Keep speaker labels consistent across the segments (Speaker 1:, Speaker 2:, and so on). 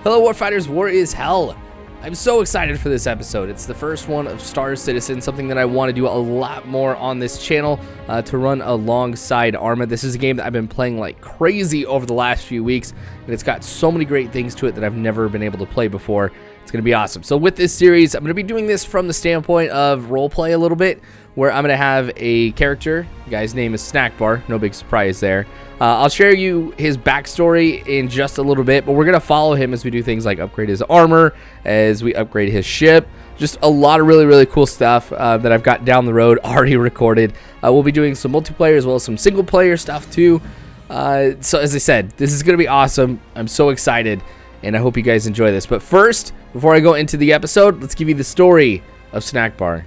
Speaker 1: Hello Warfighters, war is hell. I'm so excited for this episode. It's the first one of Star Citizen, something that I want to do a lot more on this channel to run alongside Arma. This is a game that I've been playing like crazy over the last few weeks, and it's got so many great things to it that I've never been able to play before. It's going to be awesome. So with this series, I'm going to be doing this from the standpoint of roleplay a little bit, where I'm going to have a character. The guy's name is Snackbar. No big surprise there. I'll share you his backstory in just a little bit, but we're going to follow him as we do things like upgrade his armor, as we upgrade his ship. Just a lot of really cool stuff that I've got down the road already recorded. We'll be doing some multiplayer as well as some single player stuff too. So as I said, this is going to be awesome. I'm so excited, and I hope you guys enjoy this. But first, before I go into the episode, let's give you the story of Snackbar.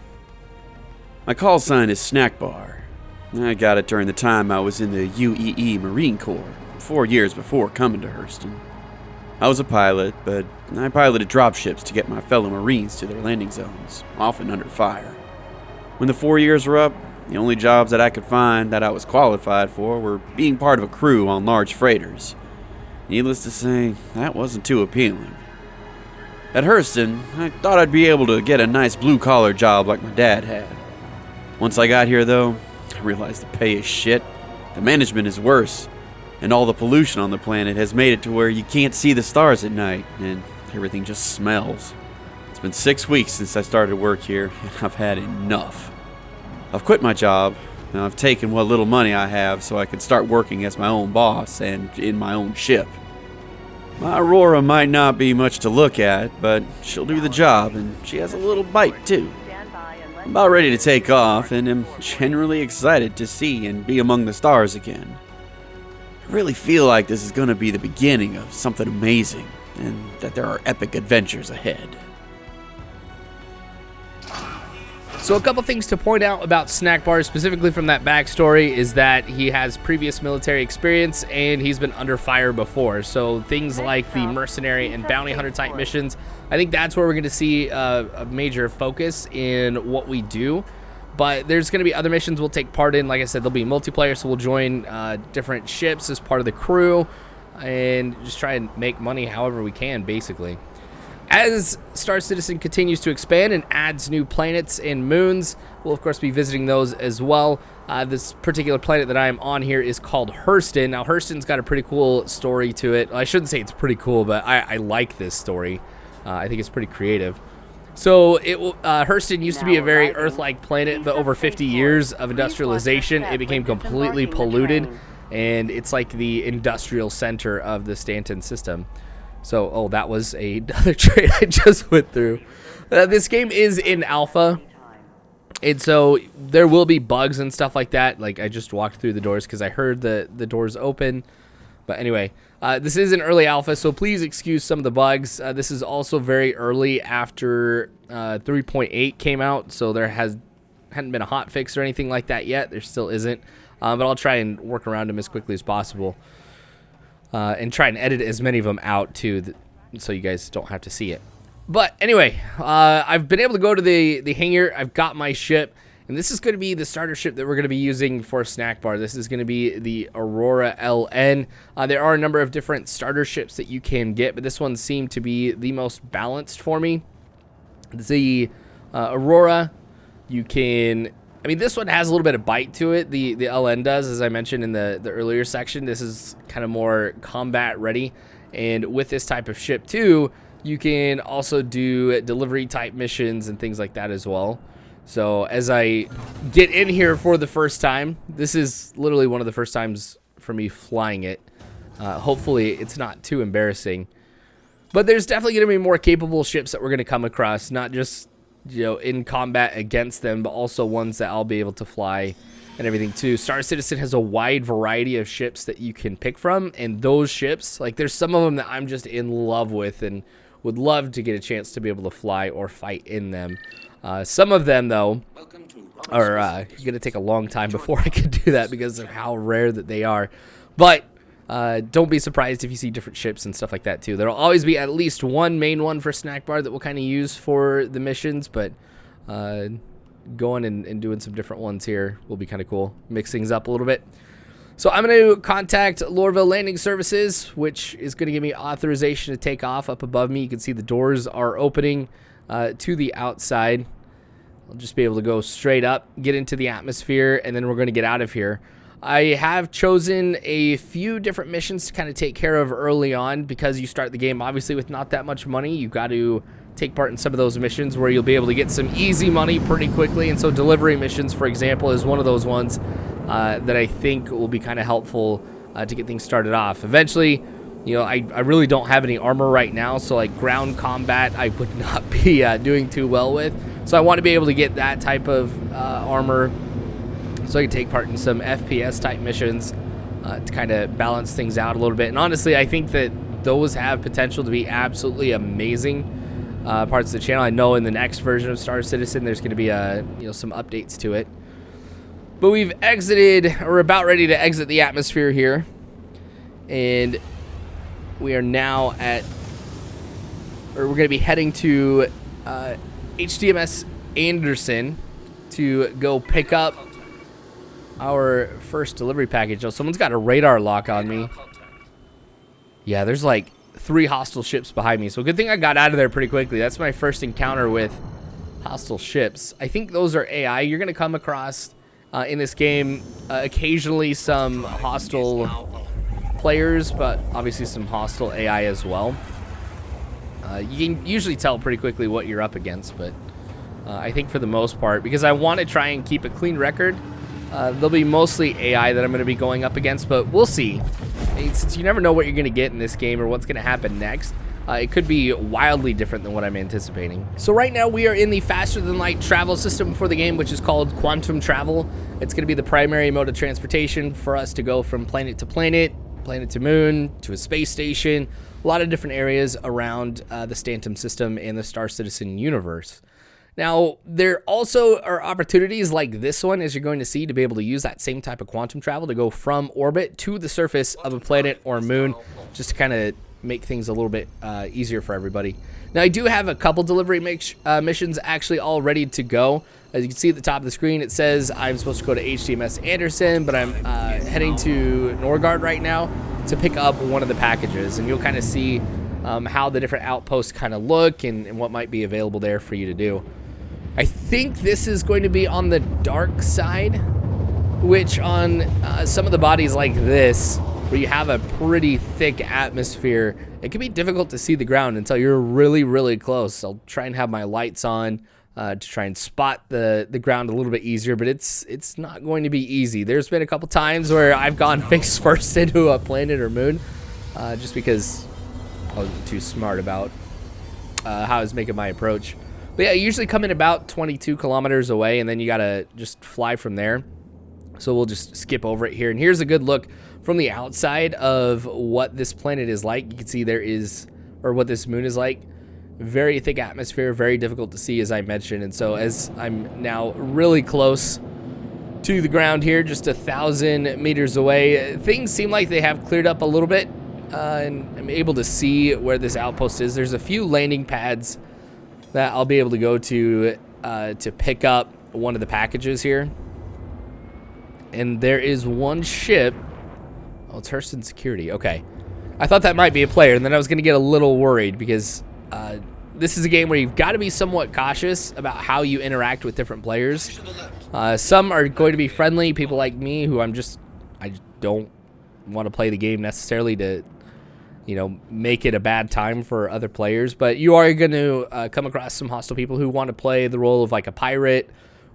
Speaker 2: My call sign is Snackbar. I got it during the time I was in the UEE Marine Corps, 4 years before coming to Hurston. I was a pilot, but I piloted dropships to get my fellow Marines to their landing zones, often under fire. When the 4 years were up, the only jobs that I could find that I was qualified for were being part of a crew on large freighters. Needless to say, that wasn't too appealing. At Hurston, I thought I'd be able to get a nice blue-collar job like my dad had. Once I got here, though, I realized the pay is shit, the management is worse, and all the pollution on the planet has made it to where you can't see the stars at night, and everything just smells. It's been 6 weeks since I started work here, and I've had enough. I've quit my job, and I've taken what little money I have so I can start working as my own boss and in my own ship. My Aurora might not be much to look at, but she'll do the job, and she has a little bite too. I'm about ready to take off, and am generally excited to see and be among the stars again. I really feel like this is going to be the beginning of something amazing, and that there are epic adventures ahead.
Speaker 1: So a couple things to point out about Snackbar, specifically from that backstory, is that he has previous military experience and he's been under fire before. So things like the mercenary and bounty hunter type missions, I think that's where we're going to see a major focus in what we do. But there's going to be other missions we'll take part in. Like I said, there'll be multiplayer, so we'll join different ships as part of the crew and just try and make money however we can, basically. As Star Citizen continues to expand and adds new planets and moons, we'll of course be visiting those as well. This particular planet that I'm on here is called Hurston. Now, Hurston's got a pretty cool story to it. I shouldn't say it's pretty cool, but I like this story. I think it's pretty creative. So, Hurston used to be a very Earth-like planet, but over 50 years of industrialization, it became completely polluted, and it's like the industrial center of the Stanton system. So, oh, that was another trade I just went through. This game is in alpha, and so there will be bugs and stuff like that. Like, I just walked through the doors because I heard the doors open. But anyway, this is an early alpha, so please excuse some of the bugs. This is also very early after 3.8 came out, so there hadn't been a hot fix or anything like that yet. There still isn't, but I'll try and work around them as quickly as possible. And try and edit as many of them out too, so you guys don't have to see it. But anyway, I've been able to go to the hangar. I've got my ship, and this is going to be the starter ship that we're going to be using for Snackbar. This is going to be the Aurora LN. There are a number of different starter ships that you can get, but this one seemed to be the most balanced for me. The Aurora, you can... I mean, this one has a little bit of bite to it. The LN does, as I mentioned in the earlier section. This is kind of more combat ready. And with this type of ship too, you can also do delivery type missions and things like that as well. So as I get in here for the first time, this is literally one of the first times for me flying it. Hopefully it's not too embarrassing. But there's definitely going to be more capable ships that we're going to come across, not just, you know, in combat against them, but also ones that I'll be able to fly and everything too. Star Citizen has a wide variety of ships that you can pick from, and those ships, like, there's some of them that I'm just in love with and would love to get a chance to be able to fly or fight in them. Some of them, though, are going to take a long time before I can do that because of how rare that they are. But don't be surprised if you see different ships and stuff like that too. There'll always be at least one main one for Snackbar that we'll kind of use for the missions, but going and doing some different ones here will be kind of cool. Mix things up a little bit. So I'm going to contact Lorville Landing Services, which is going to give me authorization to take off. Up above me, you can see the doors are opening to the outside. I'll just be able to go straight up, get into the atmosphere, and then we're going to get out of here. I have chosen a few different missions to kind of take care of early on because you start the game obviously with not that much money. You've got to take part in some of those missions where you'll be able to get some easy money pretty quickly. And so delivery missions, for example, is one of those ones that I think will be kind of helpful to get things started off. Eventually, you know, I really don't have any armor right now, so like ground combat I would not be doing too well with. So I want to be able to get that type of armor so I can take part in some FPS type missions to kind of balance things out a little bit. And honestly, I think that those have potential to be absolutely amazing parts of the channel. I know in the next version of Star Citizen there's going to be some updates to it. But we've exited, or we're about ready to exit the atmosphere here. And we are now we're going to be heading to HDMS Anderson to go pick up our first delivery package. Oh, someone's got a radar lock on me. Yeah, there's like 3 hostile ships behind me. So good thing I got out of there pretty quickly. That's my first encounter with hostile ships. I think those are AI. You're going to come across in this game occasionally some hostile players, but obviously some hostile AI as well. You can usually tell pretty quickly what you're up against, but I think for the most part, because I want to try and keep a clean record, there'll be mostly AI that I'm going to be going up against, but we'll see. Since you never know what you're going to get in this game or what's going to happen next, it could be wildly different than what I'm anticipating. So right now we are in the faster than light travel system for the game, which is called quantum travel. It's going to be the primary mode of transportation for us to go from planet to planet, planet to moon, to a space station, a lot of different areas around the Stanton system and the Star Citizen universe. Now, there also are opportunities like this one, as you're going to see, to be able to use that same type of quantum travel to go from orbit to the surface of a planet or moon, just to kind of make things a little bit easier for everybody. Now, I do have a couple delivery missions actually all ready to go. As you can see at the top of the screen, it says I'm supposed to go to HDMS Anderson, but I'm heading to Norgard right now to pick up one of the packages, and you'll kind of see how the different outposts kind of look and what might be available there for you to do. I think this is going to be on the dark side, which on some of the bodies like this, where you have a pretty thick atmosphere, it can be difficult to see the ground until you're really, really close. I'll try and have my lights on to try and spot the ground a little bit easier, but it's not going to be easy. There's been a couple times where I've gone face first into a planet or moon just because I wasn't too smart about how I was making my approach. But yeah, you usually come in about 22 kilometers away, and then you gotta just fly from there. So we'll just skip over it here. And here's a good look from the outside of what this planet is like. You can see there is, or what this moon is like. Very thick atmosphere, very difficult to see, as I mentioned. And so as I'm now really close to the ground here, just 1,000 meters away, things seem like they have cleared up a little bit. And I'm able to see where this outpost is. There's a few landing pads that I'll be able to go to pick up one of the packages here. And there is one ship. Oh, it's Hurston Security. Okay. I thought that might be a player, and then I was going to get a little worried because this is a game where you've got to be somewhat cautious about how you interact with different players. Some are going to be friendly, people like me who I don't want to play the game necessarily to make it a bad time for other players, but you are going to come across some hostile people who want to play the role of like a pirate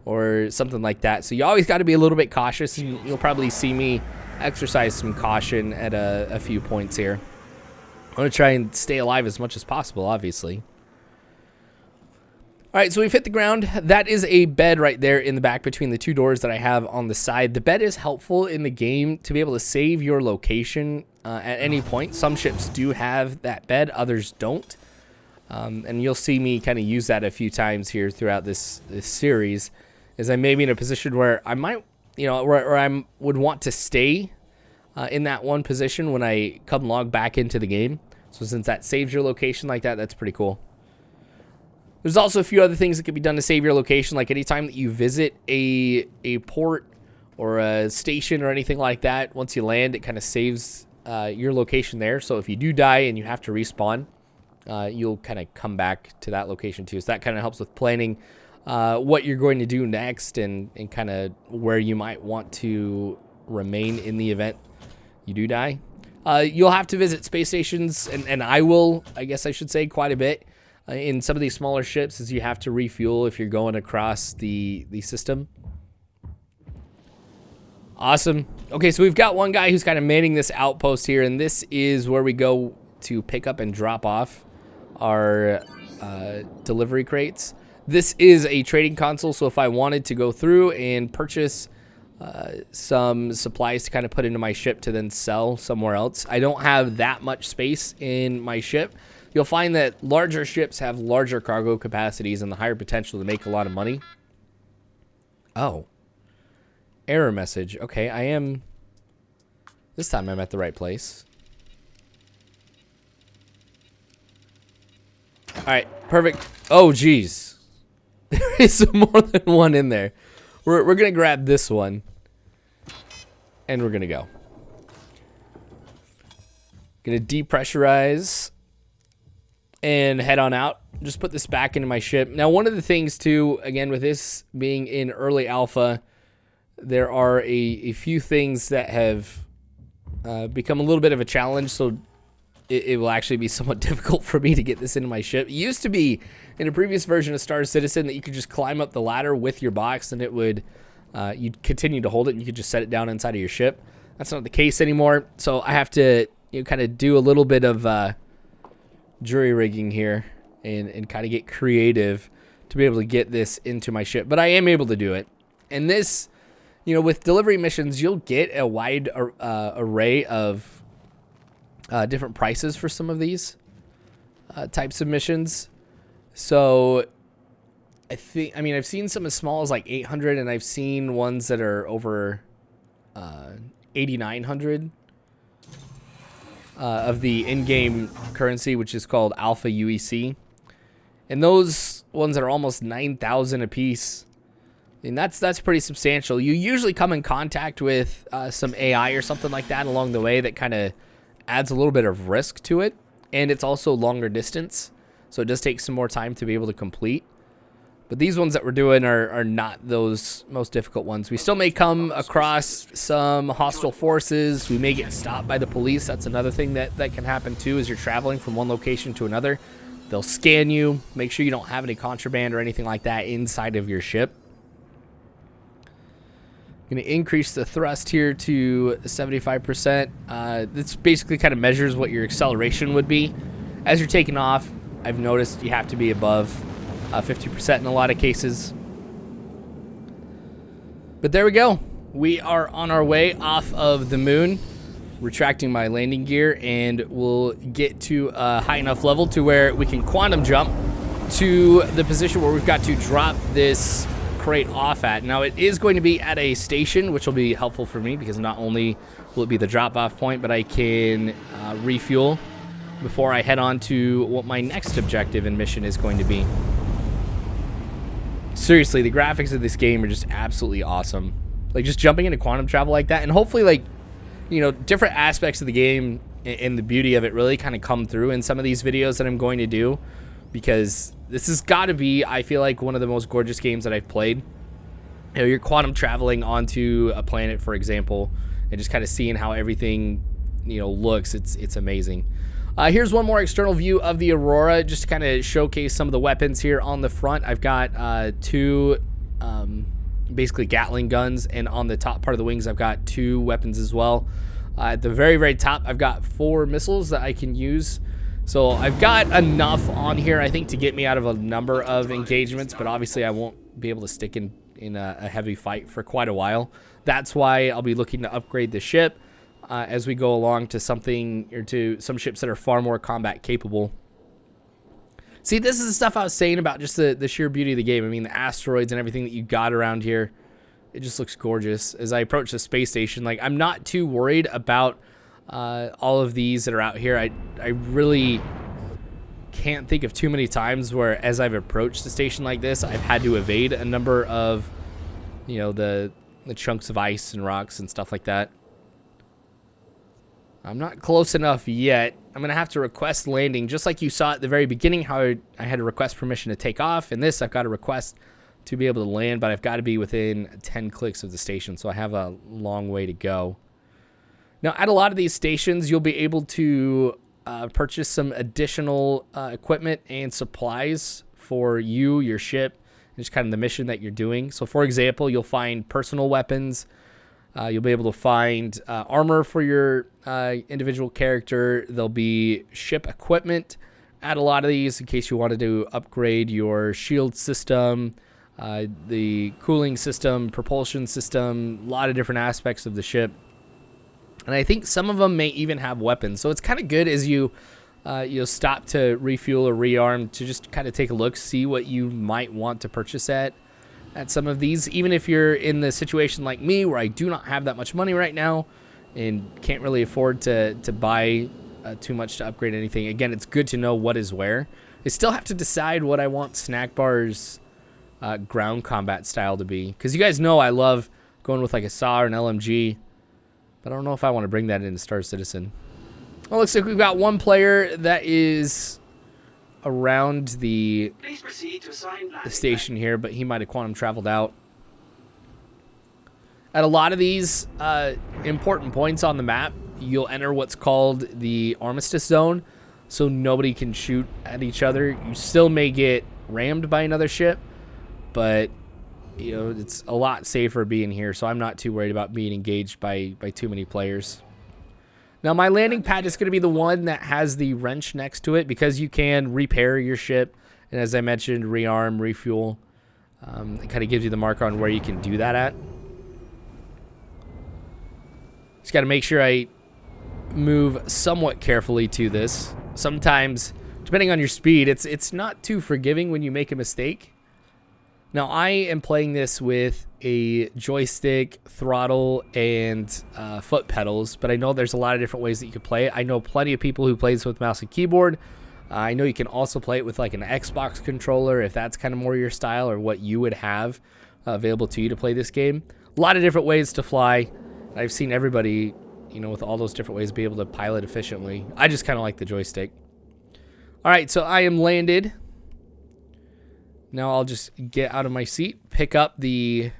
Speaker 1: or something like that. So you always got to be a little bit cautious, and you'll probably see me exercise some caution at a few points here. I want to try and stay alive as much as possible, obviously. All right, so we've hit the ground. That is a bed right there in the back between the 2 doors that I have on the side. The bed is helpful in the game to be able to save your location at any point. Some ships do have that bed, others don't. And you'll see me kind of use that a few times here throughout this series, as I may be in a position where I might, where I would want to stay in that one position when I come log back into the game. So since that saves your location like that, that's pretty cool. There's also a few other things that can be done to save your location, like anytime that you visit a port or a station or anything like that. Once you land, it kind of saves your location there. So if you do die and you have to respawn, you'll kind of come back to that location too. So that kind of helps with planning what you're going to do next and kind of where you might want to remain in the event you do die. You'll have to visit space stations, and I will, I guess I should say, quite a bit in some of these smaller ships, as you have to refuel if you're going across the system. Awesome. Okay, so we've got one guy who's kind of manning this outpost here, and this is where we go to pick up and drop off our delivery crates. This is a trading console, so if I wanted to go through and purchase some supplies to kind of put into my ship to then sell somewhere else, I don't have that much space in my ship. You'll find that larger ships have larger cargo capacities and the higher potential to make a lot of money. Oh. Error message. Okay, I am... This time I'm at the right place. Alright, perfect. Oh, geez. There is more than one in there. We're going to grab this one. And we're going to go. Going to depressurize. And head on out. Just put this back into my ship. Now, one of the things, too, again, with this being in early alpha, there are a few things that have become a little bit of a challenge. So it will actually be somewhat difficult for me to get this into my ship. It used to be in a previous version of Star Citizen that you could just climb up the ladder with your box and it would, you'd continue to hold it and you could just set it down inside of your ship. That's not the case anymore. So I have to kind of do a little bit of jury rigging here and kind of get creative to be able to get this into my ship. But I am able to do it. And this, with delivery missions, you'll get a wide array of different prices for some of these types of missions. So I've seen some as small as like 800, and I've seen ones that are over 8,900 of the in-game currency, which is called Alpha UEC. And those ones that are almost 9,000 a piece, and that's pretty substantial. You usually come in contact with some AI or something like that along the way that kind of adds a little bit of risk to it, and it's also longer distance, so it does take some more time to be able to complete. But these ones that we're doing are not those most difficult ones. We still may come across some hostile forces. We may get stopped by the police. That's another thing that can happen too as you're traveling from one location to another. They'll scan you, make sure you don't have any contraband or anything like that inside of your ship. Going to increase the thrust here to 75%. This basically kind of measures what your acceleration would be. As you're taking off, I've noticed you have to be above 50% in a lot of cases. But there we go. We are on our way off of the moon, retracting my landing gear, and we'll get to a high enough level to where we can quantum jump to the position where we've got to drop this crate off at. Now, it is going to be at a station, which will be helpful for me because not only will it be the drop-off point, but I can refuel before I head on to what my next objective and mission is going to be. Seriously, the graphics of this game are just absolutely awesome. Like, just jumping into quantum travel like that, and hopefully, like, different aspects of the game and the beauty of it really kind of come through in some of these videos that I'm going to do, because this has got to be, I feel like, one of the most gorgeous games that I've played. You're quantum traveling onto a planet, for example, and just kind of seeing how everything, looks. It's amazing. Here's one more external view of the Aurora, just to kind of showcase some of the weapons here on the front. I've got two basically Gatling guns, and on the top part of the wings I've got two weapons as well. At the very, very top I've got 4 missiles that I can use. So I've got enough on here, I think, to get me out of a number of engagements, but obviously I won't be able to stick in a heavy fight for quite a while. That's why I'll be looking to upgrade the ship as we go along to something, or to some ships that are far more combat capable. See, this is the stuff I was saying about just the sheer beauty of the game. I mean, the asteroids and everything that you got around here, it just looks gorgeous. As I approach the space station, like, I'm not too worried about all of these that are out here. I really can't think of too many times where, as I've approached the station like this, I've had to evade a number of, the the chunks of ice and rocks and stuff like that. I'm not close enough yet. I'm going to have to request landing, just like you saw at the very beginning how I had to request permission to take off. In this, I've got to request to be able to land, but I've got to be within 10 clicks of the station, so I have a long way to go. Now, at a lot of these stations, you'll be able to purchase some additional equipment and supplies for you, your ship, and just kind of the mission that you're doing. So, for example, you'll find personal weapons. You'll be able to find armor for your individual character. There'll be ship equipment at a lot of these in case you wanted to upgrade your shield system, the cooling system, propulsion system, a lot of different aspects of the ship. And I think some of them may even have weapons. So it's kind of good as you'll stop to refuel or rearm to just kind of take a look, see what you might want to purchase at some of these. Even if you're in the situation like me where I do not have that much money right now and can't really afford to buy too much to upgrade anything. Again, it's good to know what is where. I still have to decide what I want Snackbar's ground combat style to be. Because you guys know I love going with like a SAW or an LMG. But I don't know if I want to bring that into Star Citizen. Well, looks like we've got one player that is around the station here, but he might have quantum traveled out. At a lot of these important points on the map, you'll enter what's called the Armistice Zone, so nobody can shoot at each other. You still may get rammed by another ship, but you know, it's a lot safer being here, so I'm not too worried about being engaged by too many players. Now, my landing pad is going to be the one that has the wrench next to it because you can repair your ship, and as I mentioned, rearm, refuel. It kind of gives you the marker on where you can do that at. Just got to make sure I move somewhat carefully to this. Sometimes, depending on your speed, it's not too forgiving when you make a mistake. Now, I am playing this with a joystick, throttle, and foot pedals, but I know there's a lot of different ways that you could play it. I know plenty of people who play this with mouse and keyboard. I know you can also play it with like an Xbox controller if that's kind of more your style or what you would have available to you to play this game. A lot of different ways to fly. I've seen everybody, you know, with all those different ways be able to pilot efficiently. I just kind of like the joystick. All right, so I am landed. Now I'll just get out of my seat, pick up the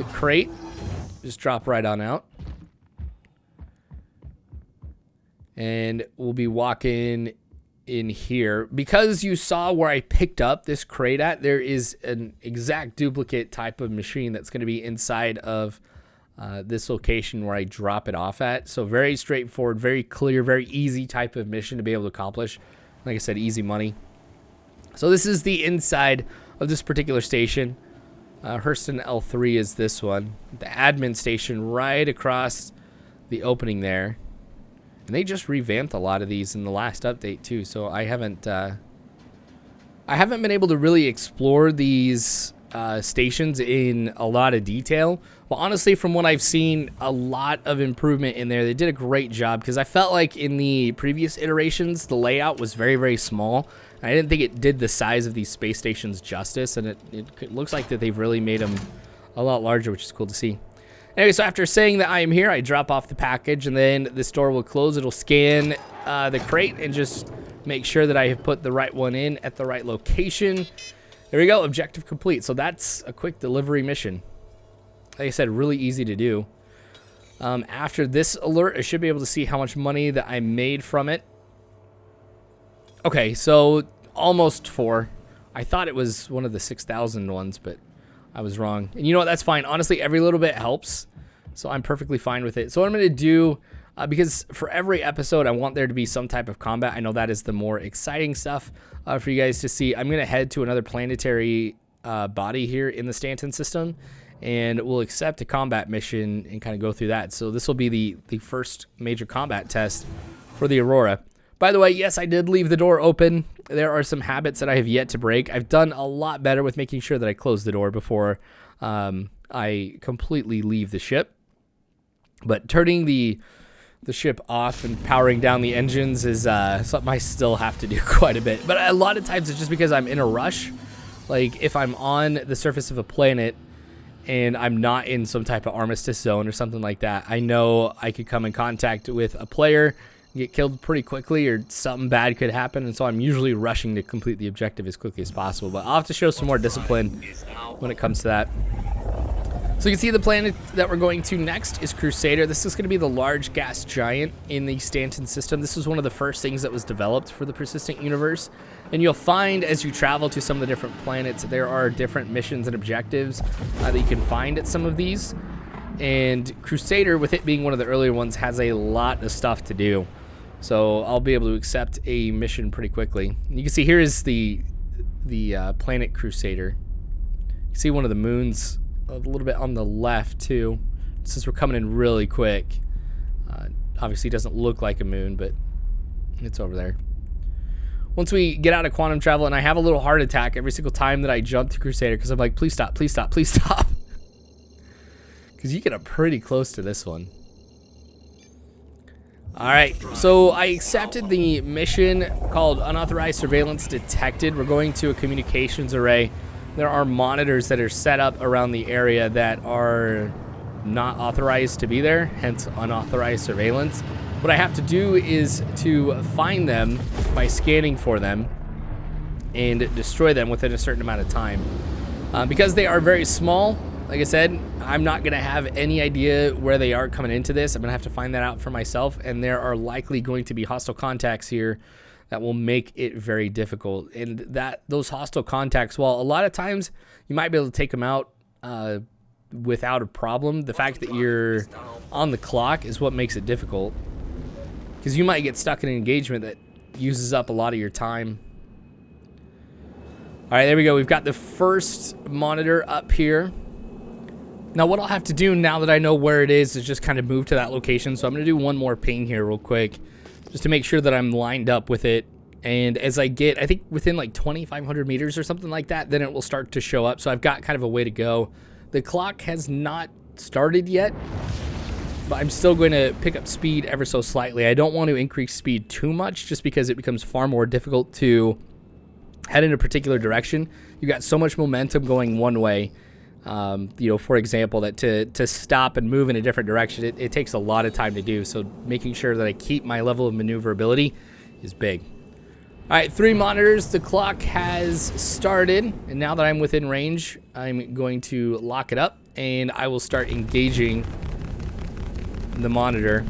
Speaker 1: crate, just drop right on out. And we'll be walking in here. Because you saw where I picked up this crate at, there is an exact duplicate type of machine that's going to be inside of this location where I drop it off at. So very straightforward, very clear, very easy type of mission to be able to accomplish. Like I said, easy money. So this is the inside of this particular station. Hurston L3 is this one. The admin station right across the opening there. And they just revamped a lot of these in the last update too. So I haven't been able to really explore these stations in a lot of detail. Well, honestly, from what I've seen, a lot of improvement in there. They did a great job because I felt like in the previous iterations, the layout was very, very small. I didn't think it did the size of these space stations justice, and it looks like that they've really made them a lot larger, which is cool to see. Anyway, so after saying that I am here, I drop off the package, and then this door will close. It'll scan the crate and just make sure that I have put the right one in at the right location. There we go, objective complete. So that's a quick delivery mission. Like I said, really easy to do. After this alert, I should be able to see how much money that I made from it. Okay, so almost 4. I thought it was one of the 6,000 ones, but I was wrong. And you know what? That's fine. Honestly, every little bit helps, so I'm perfectly fine with it. So what I'm going to do, because for every episode, I want there to be some type of combat. I know that is the more exciting stuff for you guys to see. I'm going to head to another planetary body here in the Stanton system, and we'll accept a combat mission and kind of go through that. So this will be the first major combat test for the Aurora. By the way, yes, I did leave the door open. There are some habits that I have yet to break. I've done a lot better with making sure that I close the door before I completely leave the ship. But turning the ship off and powering down the engines is something I still have to do quite a bit. But a lot of times it's just because I'm in a rush. Like if I'm on the surface of a planet and I'm not in some type of armistice zone or something like that, I know I could come in contact with a player, get killed pretty quickly, or something bad could happen, and so I'm usually rushing to complete the objective as quickly as possible. But I'll have to show some more discipline when it comes to that. So you can see the planet that we're going to next is Crusader. This is going to be the large gas giant in the Stanton system. This was one of the first things that was developed for the persistent universe. And you'll find as you travel to some of the different planets, there are different missions and objectives that you can find at some of these. And Crusader, with it being one of the earlier ones, has a lot of stuff to do. So I'll be able to accept a mission pretty quickly. You can see here is the planet Crusader. You can see one of the moons a little bit on the left too, since we're coming in really quick. Obviously it doesn't look like a moon, but it's over there. Once we get out of quantum travel, and I have a little heart attack every single time that I jump to Crusader, because I'm like, please stop, please stop, please stop. Because you get up pretty close to this one. Alright, so I accepted the mission called Unauthorized Surveillance Detected. We're going to a communications array. There are monitors that are set up around the area that are not authorized to be there, hence unauthorized surveillance. What I have to do is to find them by scanning for them and destroy them within a certain amount of time. Because they are very small, like I said, I'm not going to have any idea where they are coming into this. I'm going to have to find that out for myself, and there are likely going to be hostile contacts here that will make it very difficult. And those hostile contacts, while a lot of times you might be able to take them out without a problem, the fact that you're on the clock is what makes it difficult. Because you might get stuck in an engagement that uses up a lot of your time. All right, there we go. We've got the first monitor up here. Now what I'll have to do now that I know where it is just kind of move to that location. So I'm going to do one more ping here real quick, just to make sure that I'm lined up with it. And as I get, I think within like 2,500 meters or something like that, then it will start to show up. So I've got kind of a way to go. The clock has not started yet, but I'm still going to pick up speed ever so slightly. I don't want to increase speed too much just because it becomes far more difficult to head in a particular direction. You've got so much momentum going one way. You know, for example, that to stop and move in a different direction, it takes a lot of time to do. So making sure that I keep my level of maneuverability is big. All right, 3 monitors. The clock has started, and now that I'm within range, I'm going to lock it up, and I will start engaging the monitor.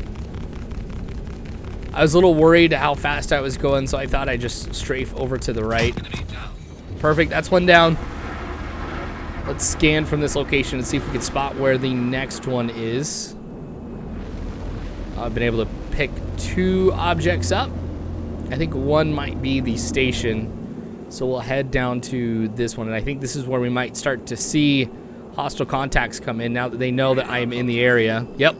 Speaker 1: I was a little worried how fast I was going, so I thought I'd just strafe over to the right. Perfect, that's one down. Let's scan from this location and see if we can spot where the next one is. I've been able to pick 2 objects up. I think one might be the station. So we'll head down to this one. And I think this is where we might start to see hostile contacts come in now that they know that I am in the area. Yep.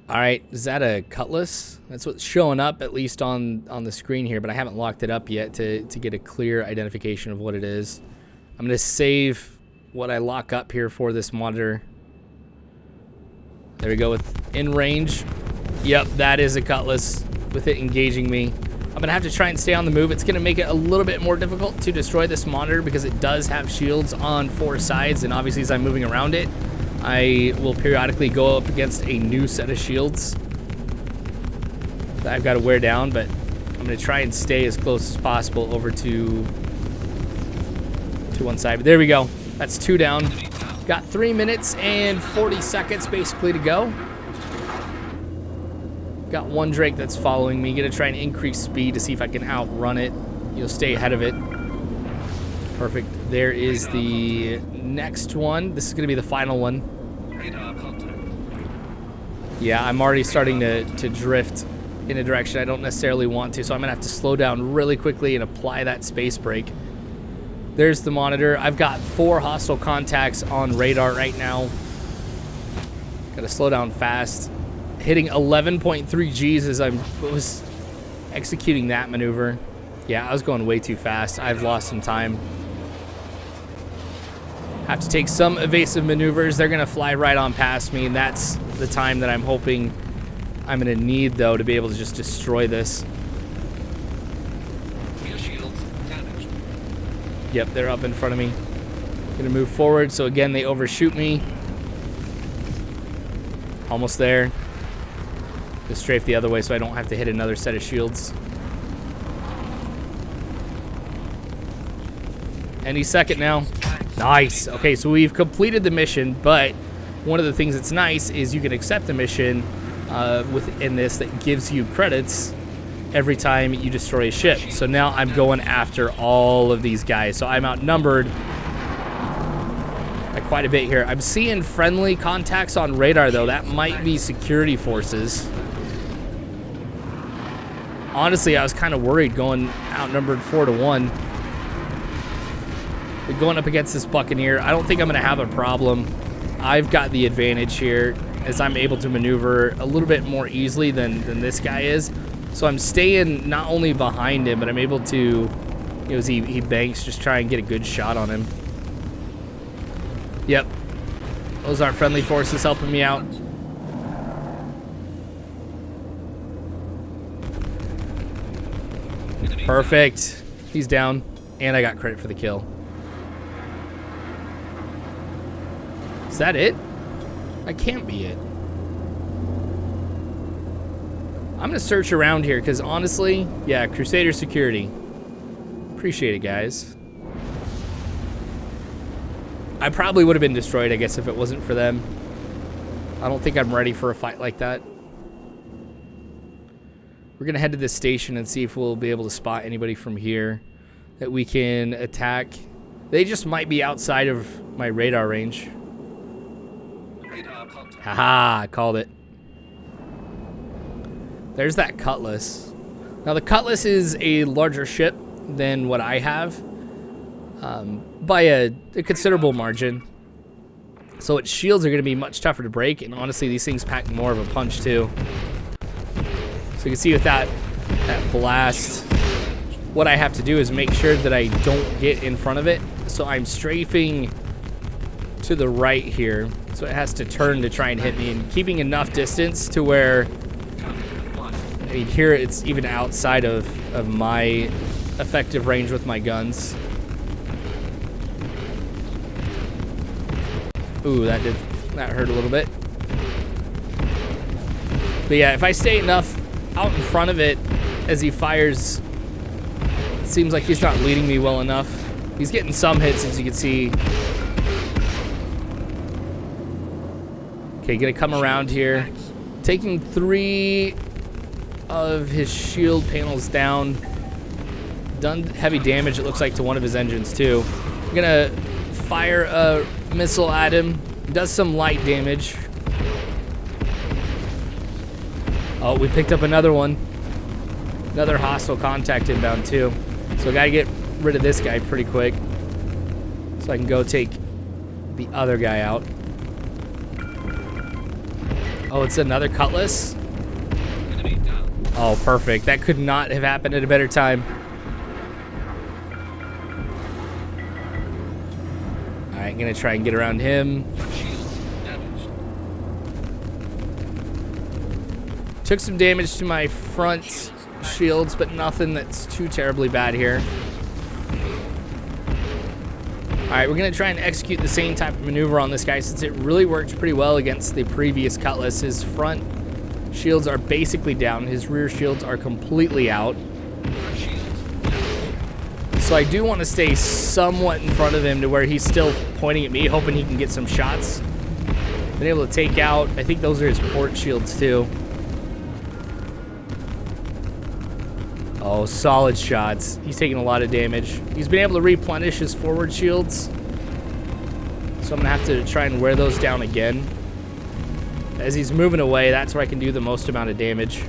Speaker 1: All right, is that a cutlass? That's what's showing up, at least on the screen here, but I haven't locked it up yet to get a clear identification of what it is. I'm going to save what I lock up here for this monitor. There we go, with in range. Yep, that is a cutlass with it engaging me. I'm going to have to try and stay on the move. It's going to make it a little bit more difficult to destroy this monitor because it does have shields on 4 sides, and obviously as I'm moving around it, I will periodically go up against a new set of shields that I've got to wear down, but I'm going to try and stay as close as possible over to one side. But there we go. That's 2 down. Got 3 minutes and 40 seconds basically to go. Got 1 Drake that's following me. Going to try and increase speed to see if I can outrun it. You'll stay ahead of it. Perfect. There is the next one. This is going to be the final one. Yeah, I'm already starting to drift in a direction I don't necessarily want to, so I'm going to have to slow down really quickly and apply that space brake. There's the monitor. I've got 4 hostile contacts on radar right now. Got to slow down fast. Hitting 11.3 Gs as I was executing that maneuver. Yeah, I was going way too fast. I've lost some time. Have to take some evasive maneuvers. They're going to fly right on past me, and that's the time that I'm hoping I'm going to need, though, to be able to just destroy this. Yep, they're up in front of me. Gonna move forward, so again, they overshoot me. Almost there. Just strafe the other way so I don't have to hit another set of shields. Any second now. Nice. Okay, so we've completed the mission, but one of the things that's nice is you can accept a mission within this that gives you credits every time you destroy a ship. So now I'm going after all of these guys. So I'm outnumbered by quite a bit here. I'm seeing friendly contacts on radar, though. That might be security forces. Honestly, I was kind of worried going outnumbered 4-1. But going up against this Buccaneer, I don't think I'm going to have a problem. I've got the advantage here as I'm able to maneuver a little bit more easily than this guy is. So I'm staying not only behind him, but I'm able to, you know, as he banks, just try and get a good shot on him. Yep. Those aren't friendly forces helping me out. Perfect. He's down. And I got credit for the kill. Is that it? That can't be it. I'm going to search around here because honestly, yeah, Crusader security. Appreciate it, guys. I probably would have been destroyed, I guess, if it wasn't for them. I don't think I'm ready for a fight like that. We're going to head to this station and see if we'll be able to spot anybody from here that we can attack. They just might be outside of my radar range. Haha, called it. There's that Cutlass. Now the Cutlass is a larger ship than what I have by a considerable margin. So its shields are going to be much tougher to break, and honestly these things pack more of a punch too. So you can see with that blast, what I have to do is make sure that I don't get in front of it. So I'm strafing to the right here. So it has to turn to try and hit me, and keeping enough distance to where, I mean, here it's even outside of my effective range with my guns. Ooh, that hurt a little bit. But yeah, if I stay enough out in front of it as he fires, it seems like he's not leading me well enough. He's getting some hits, as you can see. Okay, gonna come around here. Taking 3 of his shield panels down. Done heavy damage, it looks like, to one of his engines too. I'm gonna fire a missile at him. Does some light damage. Oh, we picked up another one. Another hostile contact inbound too. So I gotta get rid of this guy pretty quick so I can go take the other guy out. Oh, it's another Cutlass? Oh, perfect. That could not have happened at a better time. Alright, gonna try and get around him. Took some damage to my front shields, but nothing that's too terribly bad here. Alright, we're going to try and execute the same type of maneuver on this guy since it really worked pretty well against the previous Cutlass. His front shields are basically down. His rear shields are completely out. So I do want to stay somewhat in front of him to where he's still pointing at me, hoping he can get some shots. Been able to take out, I think those are his port shields too. Oh, solid shots. He's taking a lot of damage. He's been able to replenish his forward shields. So I'm going to have to try and wear those down again. As he's moving away, that's where I can do the most amount of damage.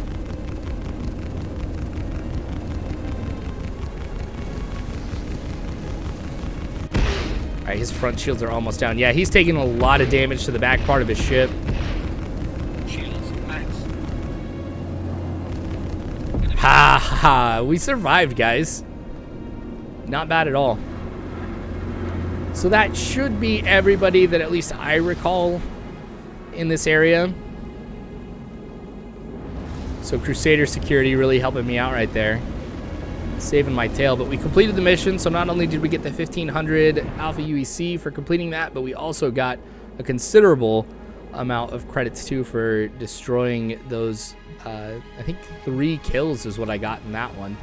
Speaker 1: Alright, his front shields are almost down. Yeah, he's taking a lot of damage to the back part of his ship. Ha ha, we survived, guys. Not bad at all. So that should be everybody that at least I recall in this area. So Crusader security really helping me out right there. saving my tail. But we completed the mission, so not only did we get the 1500 Alpha UEC for completing that, but we also got a considerable amount of credits too for destroying those. I think 3 kills is what I got in that one.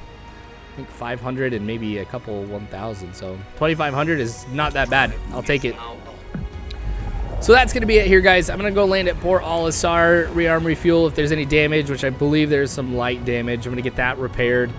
Speaker 1: I think 500 and maybe a couple 1,000. So 2,500 is not that bad. I'll take it. So that's going to be it here, guys. I'm going to go land at Port Al-Assar, rearm, refuel if there's any damage, which I believe there's some light damage. I'm going to get that repaired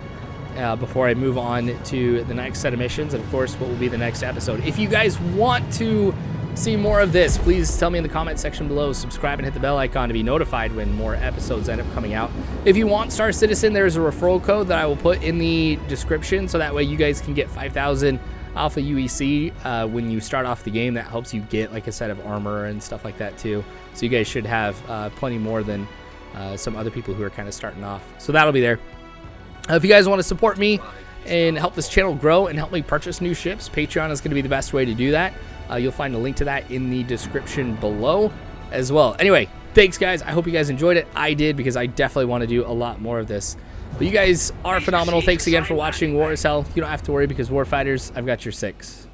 Speaker 1: before I move on to the next set of missions, and of course what will be the next episode. If you guys want to see more of this, please tell me in the comment section below. Subscribe and hit the bell icon to be notified when more episodes end up coming out. If you want Star Citizen, there's a referral code that I will put in the description, so that way you guys can get 5,000 Alpha UEC when you start off the game. That helps you get like a set of armor and stuff like that too. So you guys should have plenty more than some other people who are kind of starting off. So that'll be there. If you guys want to support me and help this channel grow and help me purchase new ships, Patreon is going to be the best way to do that. You'll find a link to that in the description below as well. Anyway, thanks guys. I hope you guys enjoyed it. I did, because I definitely want to do a lot more of this. But you guys are phenomenal. Thanks again for watching. War is hell. You don't have to worry, because Warfighters, I've got your 6.